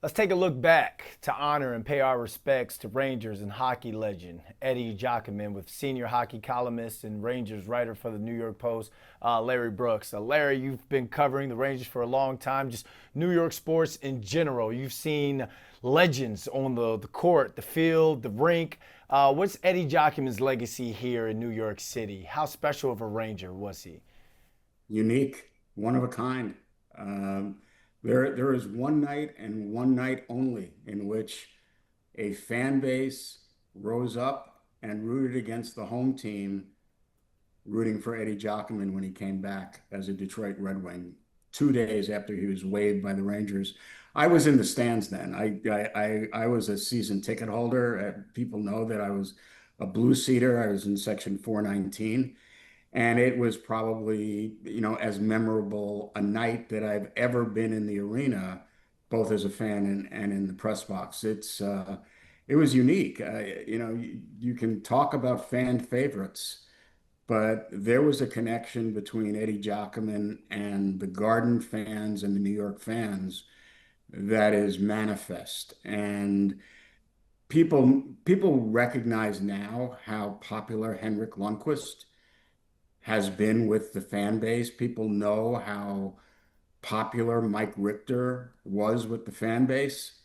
Let's take a look back to honor and pay our respects to Rangers and hockey legend Eddie Giacomin with senior hockey columnist and Rangers writer for the New York Post, Larry Brooks. Larry, you've been covering the Rangers for a long time, just New York sports in general. You've seen legends on the court, the field, the rink. What's Eddie Giacomin's legacy here in New York City? How special of a Ranger was he? Unique, one of a kind. Um, there is one night and one night only in which a fan base rose up and rooted against the home team, rooting for Eddie Giacomin when he came back as a Detroit Red Wing 2 days after he was waived by the Rangers. I was in the stands then. I was a season ticket holder. People know that I was a blue seater. I was in section 419. And it was probably, as memorable a night that I've ever been in the arena, both as a fan and in the press box. It was unique. You can talk about fan favorites, but there was a connection between Eddie Giacomin and the Garden fans and the New York fans that is manifest. And people recognize now how popular Henrik Lundqvist has been with the fan base. People know how popular Mike Richter was with the fan base.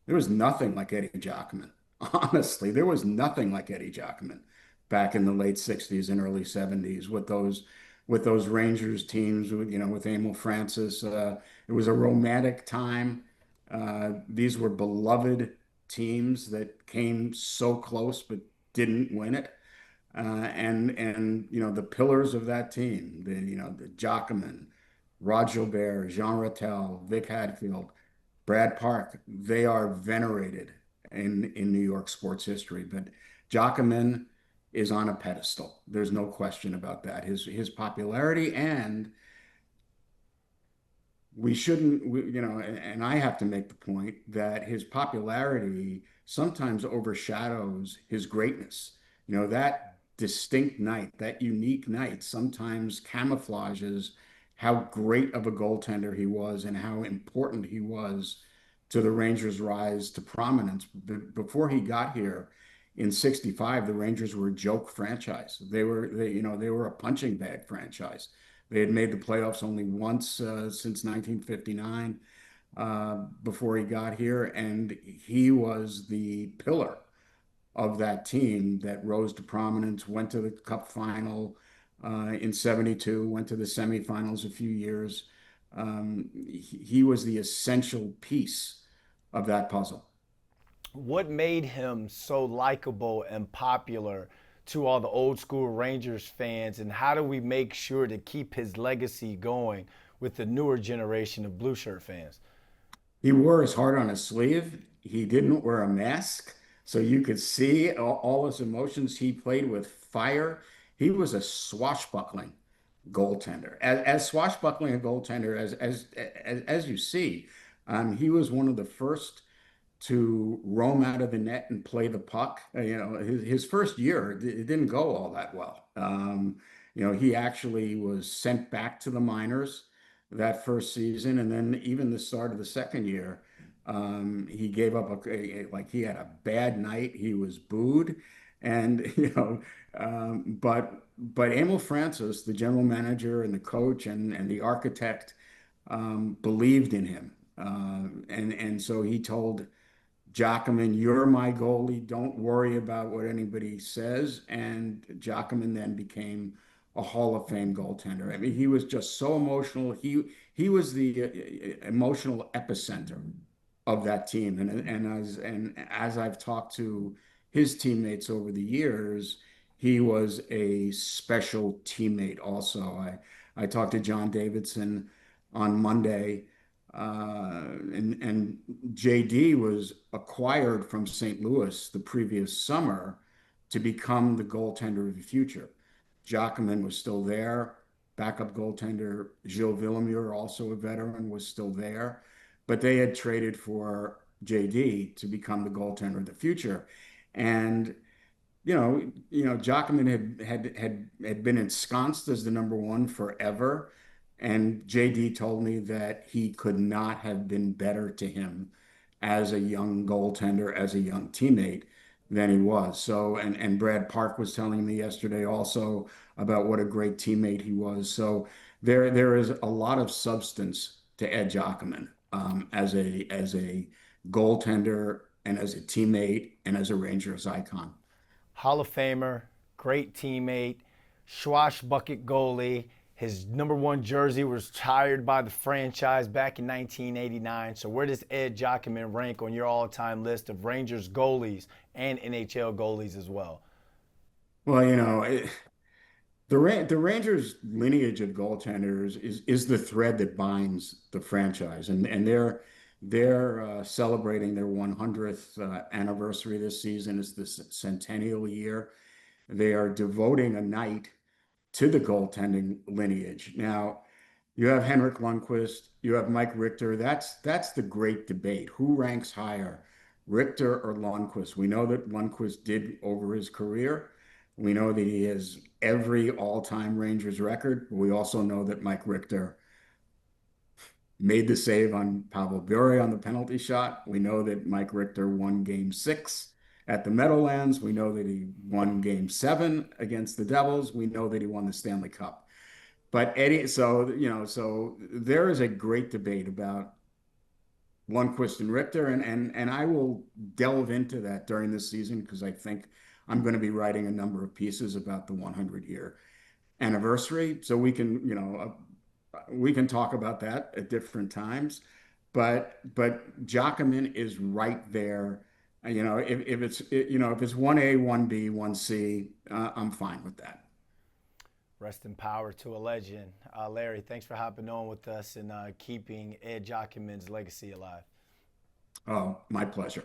There was nothing like Eddie Giacomin. Honestly, there was nothing like Eddie Giacomin back in the late 60s and early 70s with those Rangers teams with Emil Francis. It was a romantic time. These were beloved teams that came so close but didn't win it. And the pillars of that team, the Giacomin, Rod Gilbert, Jean Rattel, Vic Hadfield, Brad Park, they are venerated in New York sports history. But Giacomin is on a pedestal. There's no question about that. His popularity, and we shouldn't, and I have to make the point that his popularity sometimes overshadows his greatness. That distinct night, that unique night, sometimes camouflages how great of a goaltender he was and how important he was to the Rangers' rise to prominence. Before he got here in '65, the Rangers were a joke franchise. They were a punching bag franchise. They had made the playoffs only once since 1959 before he got here, and he was the pillar of that team that rose to prominence, went to the Cup final in '72, went to the semifinals a few years. He was the essential piece of that puzzle. What made him so likable and popular to all the old school Rangers fans, and how do we make sure to keep his legacy going with the newer generation of blue shirt fans? He wore his heart on his sleeve. He didn't wear a mask, so you could see all his emotions. He played with fire. He was a swashbuckling goaltender, as swashbuckling a goaltender as you see. He was one of the first to roam out of the net and play the puck. His first year, it didn't go all that well. He actually was sent back to the minors that first season, and then even the start of the second year, he gave up like he had a bad night. He was booed, and but Emil Francis, the general manager and the coach and the architect, believed in him, and so he told Giacomin, "You're my goalie. Don't worry about what anybody says." And Giacomin then became a Hall of Fame goaltender. I mean, he was just so emotional. He was the emotional epicenter of that team. And as I've talked to his teammates over the years, he was a special teammate also. I talked to John Davidson on Monday, and JD was acquired from St. Louis the previous summer to become the goaltender of the future. Giacomin was still there. Backup goaltender Gilles Villemure, also a veteran, was still there, but they had traded for JD to become the goaltender of the future. And Giacomin had been ensconced as the number one forever, and JD told me that he could not have been better to him as a young goaltender, as a young teammate than he was. So, and Brad Park was telling me yesterday also about what a great teammate he was. So there is a lot of substance to Ed Giacomin as a goaltender and as a teammate and as a Rangers icon. Hall of Famer, great teammate, swashbucket goalie. His number one jersey was retired by the franchise back in 1989. So, where does Ed Giacomin rank on your all time list of Rangers goalies and NHL goalies as well? Well, the Rangers lineage of goaltenders is the thread that binds the franchise, and they're celebrating their 100th anniversary this season. It's the centennial year. They are devoting a night to the goaltending lineage. Now, you have Henrik Lundqvist, you have Mike Richter. That's the great debate. Who ranks higher, Richter or Lundqvist? We know that Lundqvist did over his career. We know that he has every all-time Rangers record. We also know that Mike Richter made the save on Pavel Bure on the penalty shot. We know that Mike Richter won game six at the Meadowlands. We know that he won game seven against the Devils. We know that he won the Stanley Cup. But Eddie, so there is a great debate about Lundqvist and Richter, and I will delve into that during this season because I think I'm going to be writing a number of pieces about the 100-year anniversary. So we can talk about that at different times. But Giacomin is right there. If it's 1A, 1B, 1C, I'm fine with that. Rest in power to a legend. Larry, thanks for hopping on with us and keeping Ed Giacomin's legacy alive. Oh, my pleasure.